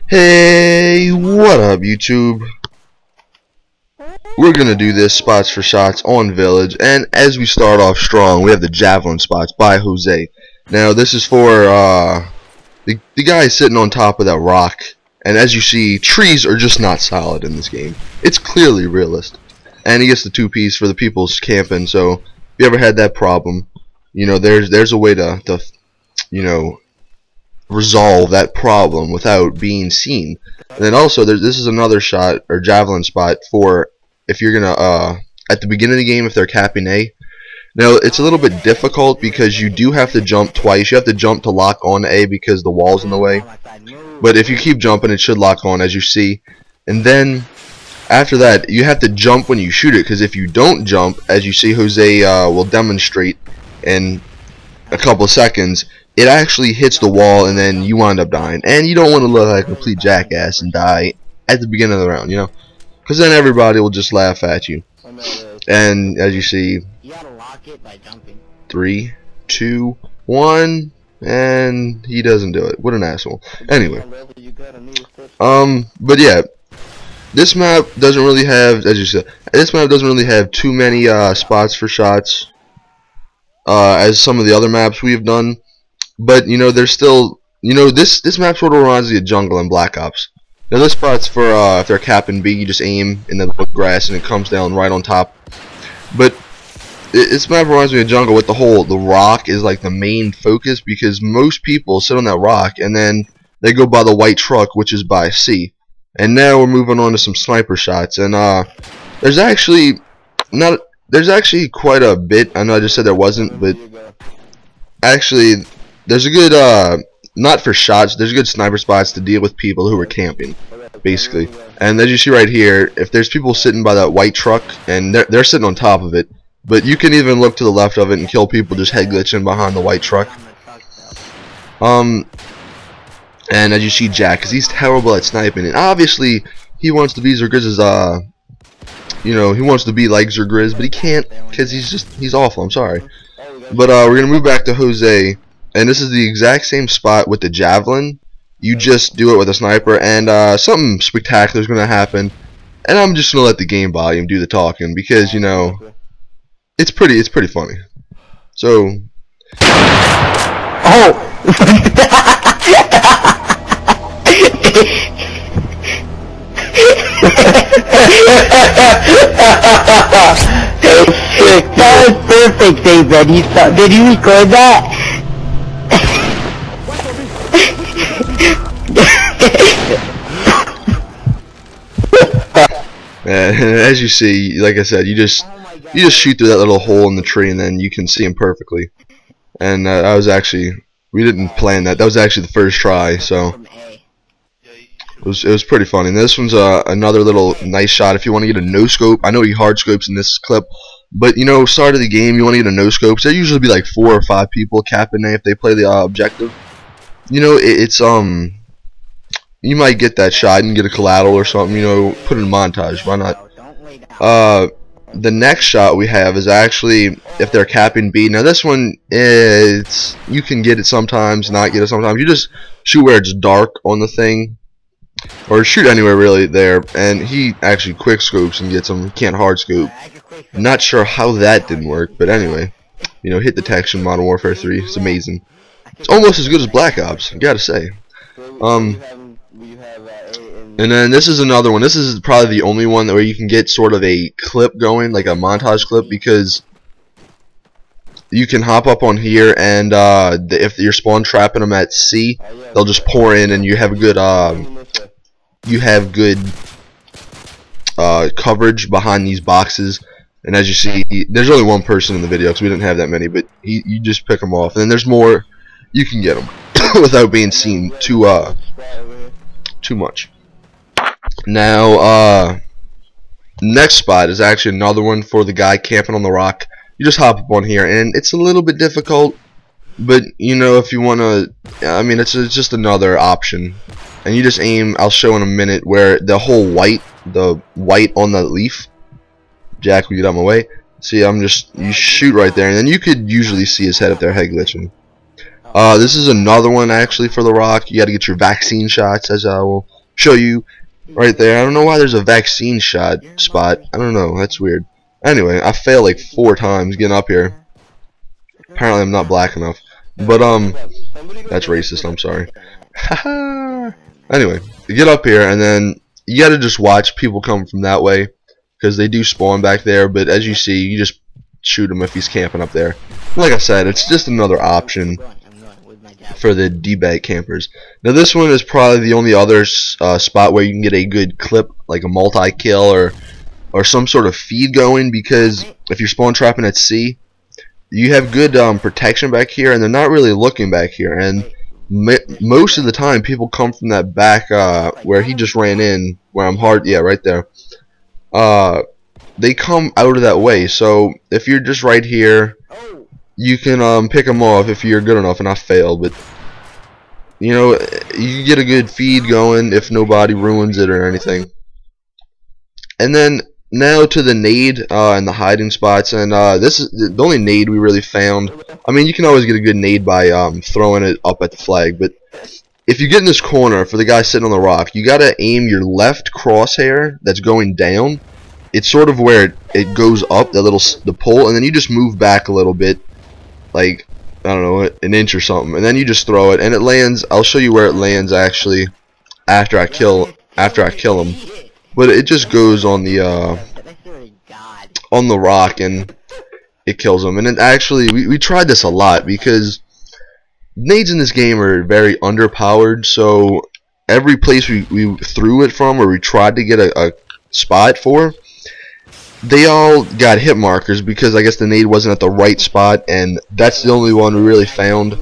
Hey, what up YouTube? We're gonna do this spots for shots on Village, and as we start off strong, we have the javelin spots by Jose. Now this is for the guy sitting on top of that rock, and as you see, trees are just not solid in this game. It's clearly realist, and he gets the 2-piece for the people's camping. So if you ever had that problem, you know there's a way to resolve that problem without being seen. And then also this is another shot or javelin spot for if you're gonna at the beginning of the game if they're capping A. Now it's a little bit difficult because you do have to jump twice. You have to jump to lock on A because the wall's in the way, but if you keep jumping it should lock on, as you see. And then after that you have to jump when you shoot it, because if you don't jump, as you see Jose will demonstrate in a couple of seconds, it actually hits the wall and then you wind up dying. And you don't want to look like a complete jackass and die at the beginning of the round, you know, because then everybody will just laugh at you. And as you see, 3, 2, 1, and he doesn't do it. What an asshole. Anyway, but yeah, this map doesn't really have, as you said, this map doesn't really have too many spots for shots as some of the other maps we've done. But you know, there's still, you know, this map sort of reminds me of Jungle and Black Ops. Now this spot's for if they're capping B, you just aim in the grass and it comes down right on top. But this map reminds me of Jungle with the rock is like the main focus, because most people sit on that rock and then they go by the white truck, which is by C. And now we're moving on to some sniper shots, and there's actually quite a bit. I know I just said there wasn't, but actually there's a good not for shots, there's good sniper spots to deal with people who are camping, basically. And as you see right here, if there's people sitting by that white truck and they're sitting on top of it, but you can even look to the left of it and kill people just head glitching behind the white truck. And as you see Jack, because he's terrible at sniping, and obviously he wants to be Zergriz's, you know, he wants to be like Zergriz, but he can't because he's awful. I'm sorry. But we're gonna move back to Jose. And this is the exact same spot with the javelin. You just do it with a sniper, and something spectacular is going to happen. And I'm just going to let the game volume do the talking, because you know it's pretty funny. So, oh, that was perfect, David. Did you record that? As you see, like I said, you just shoot through that little hole in the tree, and then you can see him perfectly. And I was actually, we didn't plan that. That was actually the first try, so it was pretty funny. And this one's another little nice shot if you want to get a no scope. I know he hard scopes in this clip, but you know, start of the game you want to get a no scope. So there usually be like 4 or 5 people capping A if they play the objective. You know, it's you might get that shot and get a collateral or something, you know, put in a montage, why not? The next shot we have is actually if they're capping B. Now this one is, you can get it sometimes, not get it sometimes. You just shoot where it's dark on the thing, or shoot anywhere really there, and he actually quick scopes and gets him. He can't hard scope. Not sure how that didn't work, but anyway, you know, hit detection, Modern Warfare 3, it's amazing. It's almost as good as Black Ops, I gotta say. And then this is another one. This is probably the only one where you can get sort of a clip going, like a montage clip, because you can hop up on here, and if you're spawn trapping them at C, they'll just pour in, and you have good coverage behind these boxes. And as you see, there's only one person in the video because we didn't have that many, but you just pick them off, and then there's more. You can get them without being seen too much. Now, next spot is actually another one for the guy camping on the rock. You just hop up on here, and it's a little bit difficult, but you know, if you want to, I mean, it's just another option. And you just aim. I'll show in a minute where the whole white on the leaf. Jack, will you get out of my way? See, you shoot right there, and then you could usually see his head if they're head glitching. This is another one actually for the rock. You got to get your vaccine shots, as I will show you right there. I don't know why there's a vaccine shot spot. I don't know. That's weird. Anyway, I failed like 4 times getting up here. Apparently I'm not black enough. But that's racist. I'm sorry. Anyway, you get up here and then you gotta just watch people come from that way because they do spawn back there. But as you see, you just shoot him if he's camping up there. Like I said, it's just another option for the D-bag campers. Now this one is probably the only other spot where you can get a good clip, like a multi-kill or some sort of feed going, because if you're spawn trapping at sea, you have good protection back here, and they're not really looking back here. And most of the time, people come from that back where he just ran in, where I'm hard, yeah, right there. They come out of that way. So if you're just right here, you can pick them off if you're good enough. And I failed, but you know, you get a good feed going if nobody ruins it or anything. And then now to the nade and the hiding spots, and this is the only nade we really found. I mean, you can always get a good nade by throwing it up at the flag, but if you get in this corner for the guy sitting on the rock, you gotta aim your left crosshair that's going down. It's sort of where it goes up, the pole, and then you just move back a little bit, like I don't know, an inch or something, and then you just throw it, and it lands. I'll show you where it lands actually after I kill him. But it just goes on the rock and it kills them. And it actually, we tried this a lot because nades in this game are very underpowered. So every place we threw it from, or we tried to get a spot for, they all got hit markers because I guess the nade wasn't at the right spot. And that's the only one we really found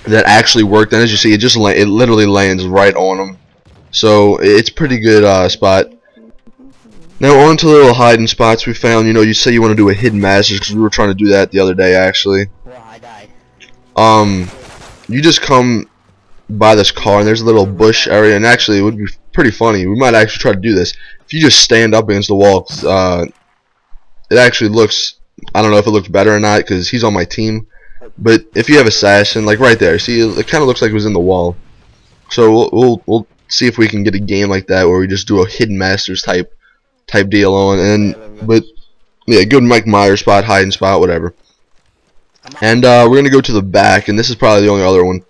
that actually worked. And as you see, it literally lands right on them. So it's pretty good spot. Now on to the little hiding spots we found. You know, you say you want to do a hidden masters because we were trying to do that the other day actually. You just come by this car and there's a little bush area, and actually it would be pretty funny. We might actually try to do this. If you just stand up against the wall, it actually looks, I don't know if it looks better or not because he's on my team. But if you have assassin, like right there, see, it kind of looks like it was in the wall. So we'll see if we can get a game like that where we just do a hidden masters type deal on, but yeah, good Mike Myers spot, hiding spot, whatever. And we're gonna go to the back, and this is probably the only other one.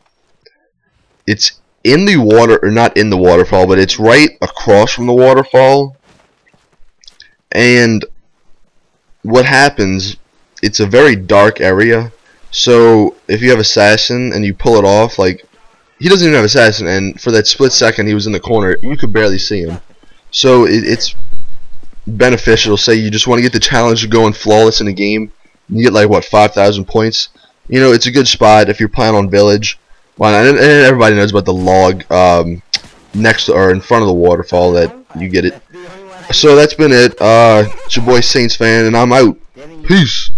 It's in the water, or not in the waterfall, but it's right across from the waterfall. And what happens? It's a very dark area. So if you have assassin and you pull it off, like, he doesn't even have assassin, and for that split second he was in the corner, you could barely see him. So it's beneficial. Say you just want to get the challenge of going flawless in a game, you get like what, 5,000 points. You know, it's a good spot if you're playing on village. Why not? And everybody knows about the log next to, or in front of the waterfall that you get it. So that's been it. It's your boy Saints fan, and I'm out. Peace.